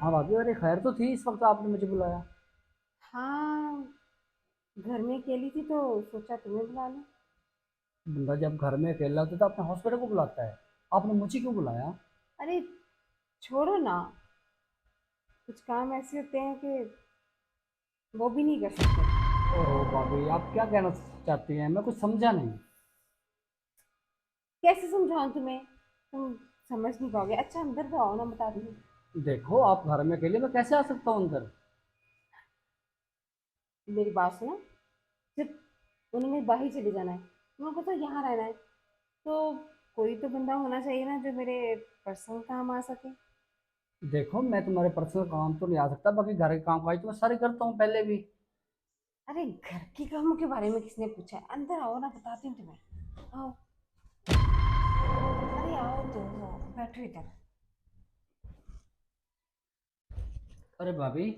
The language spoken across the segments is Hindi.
हाँ भाभी, अरे खैर तो थी इस वक्त आपने मुझे बुलाया? हाँ, घर में अकेली थी तो सोचा तुम्हें बुला लूं। बंदा जब घर में अकेला होता है तो अपने हॉस्पिटल को बुलाता है। आपने मुझे क्यों बुलाया? अरे छोड़ो ना, कुछ काम ऐसे होते हैं कि वो भी नहीं कर सकते। ओहो भाभी, आप क्या कहना चाहती हैं? मैं कुछ समझा नहीं। कैसे समझाऊं तुम्हें, तुम समझ नहीं पाओगे। अच्छा अंदर तो आओ ना, बताती हूँ। देखो, आप घर में अकेले, मैं कैसे आ सकता हूँ अंदर? मेरी बात सुनो। जब उन्होंने बाहर चले जाना है, तुम्हें पता यहाँ रहना है, तो कोई तो बंदा होना चाहिए ना जो मेरे पर्सनल काम आ सके। देखो, मैं तुम्हारे पर्सनल काम तो नहीं आ सकता, बाकी घर के काम काज तो मैं सारे करता हूँ पहले भी। अरे घर के कामों के बारे में किसने पूछा है? अंदर आओ ना, बताती हूँ तुम्हें। आओ। अरे आओ तो, बैठो इधर। अरे भाभी,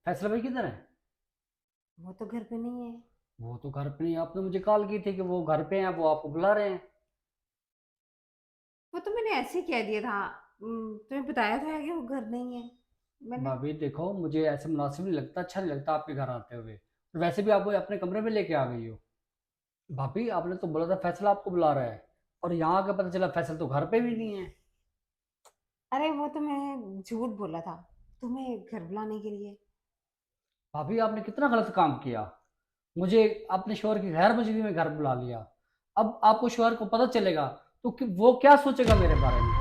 फैसला भाई किधर है? वो तो घर पे नहीं है। वो तो घर पे नहीं, आपने मुझे कॉल की थी कि वो घर पे हैं, वो आपको बुला रहे हैं। वो तो मैंने ऐसे ही कह दिया था। तुम्हें बताया तो है कि वो घर नहीं है मैंने। भाभी देखो, मुझे ऐसे मुनासिब नहीं लगता, अच्छा नहीं लगता आपके घर आते हुए। और वैसे भी आप वो अपने कमरे में लेके आ गई हो। भाभी, आपने तो बोला था फैसला आपको बुला रहा है, और यहाँ आके पता चला फैसला तो घर पे भी नहीं है। अरे वो तो मैं झूठ बोला था तुम्हें घर बुलाने के लिए। भाभी, आपने कितना गलत काम किया। मुझे अपने शोहर की गैर मौजूदगी में घर बुला लिया। अब आपको शोहर को पता चलेगा तो वो क्या सोचेगा मेरे बारे में?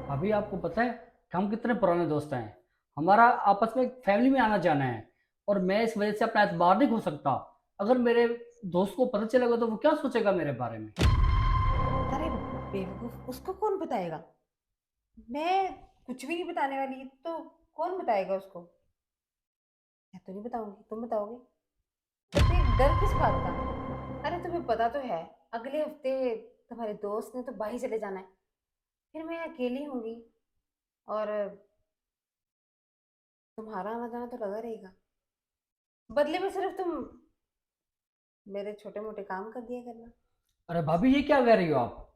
भाभी, आपको पता है कि हम कितने पुराने दोस्त हैं। हमारा आपस में एक फैमिली में आना जाना है, और मैं इस वजह से अपना एतबार नहीं खो सकता। अगर मेरे दोस्त को पता चलेगा तो वो क्या सोचेगा मेरे बारे में? अरे बेवकूफ, उसको कौन बताएगा? मैं कुछ भी नहीं बताने वाली, तो कौन बताएगा उसको? मैं तो नहीं बताऊंगी, तुम बताओगे। तो फिर डर किस बात का? अरे तुम्हें पता तो है, अगले हफ्ते तुम्हारे दोस्त ने तो बाहर चले जाना है। फिर मैं अकेली होंगी, और तुम्हारा आना जाना तो लगा रहेगा। बदले में सिर्फ तुम मेरे छोटे मोटे काम कर दिया करना। अरे भाभी, ये क्या कह रही हो आप?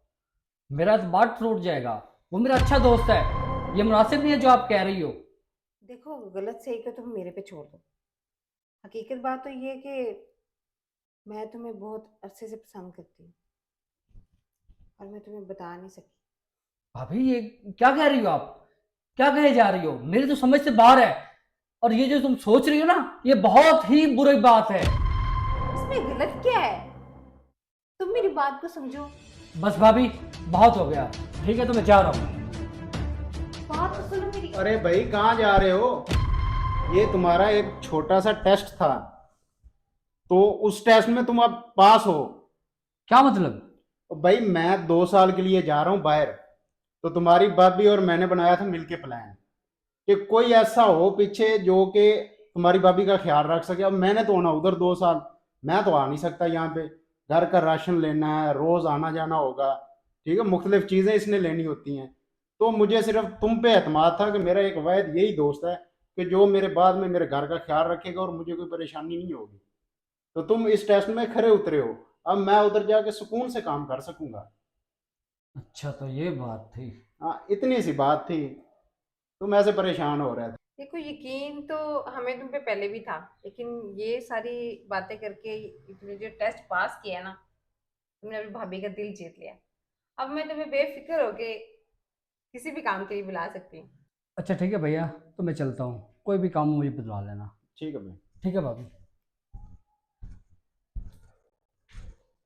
मेरा एतबार टूट जाएगा। वो मेरा अच्छा दोस्त है। ये मुनासिब नहीं है जो आप कह रही हो। देखो, गलत सही को तुम मेरे पे छोड़ दो। हकीकत बात तो ये है कि मैं तुम्हें बहुत अरसे से पसंद करती हूँ, और मैं तुम्हें बता नहीं सकी। भाभी, ये क्या कह रही हो आप? क्या कहे जा रही हो? मेरी तो समझ से बाहर है। और ये जो तुम सोच रही हो ना, ये बहुत ही बुरी बात है। इसमें गलत क्या है? तुम मेरी बात को समझो। बस भाभी, बहुत हो गया। ठीक है, तो मैं जा रहा हूँ। बात तो सुनो मेरी। अरे भाई कहाँ जा रहे हो? ये तुम्हारा एक छोटा सा टेस्ट था, तो उस टेस्ट में तुम अब पास हो। क्या मतलब? और भाई मैं 2 साल के लिए जा रहा हूँ बाहर। तो तुम्हारी भाभी और मैंने बनाया था मिलके प्लान कि कोई ऐसा हो पीछे जो कि तुम्हारी भाभी का ख्याल रख सके। अब मैंने तो होना उधर 2 साल, मैं तो आ नहीं सकता यहाँ पे। घर का राशन लेना है, रोज आना जाना होगा, ठीक है, मुख्तलिफ चीजें इसने लेनी होती हैं। तो मुझे सिर्फ तुम पे एतमाद था कि मेरा एक वाहिद यही दोस्त है कि जो मेरे बाद में मेरे घर का ख्याल रखेगा और मुझे कोई परेशानी नहीं होगी। तो तुम इस टेस्ट में खरे उतरे हो, अब मैं उधर जाके सुकून से काम कर सकूंगा। अच्छा, तो ये बात थी। हाँ, इतनी सी बात थी। तुम ऐसे परेशान हो रहे थे। देखो, यकीन तो हमें तुम पे पहले भी था, लेकिन ये सारी बातें करके तुमने जो टेस्ट पास किया ना, तुमने अपनी भाभी का दिल जीत लिया। अब मैं तुम्हें बेफिक्र होके किसी भी काम के लिए बुला सकती हूँ। अच्छा ठीक है भैया, तो मैं चलता हूँ। कोई भी काम हो मुझे बतला लेना। ठीक है भाई। ठीक है भाभी।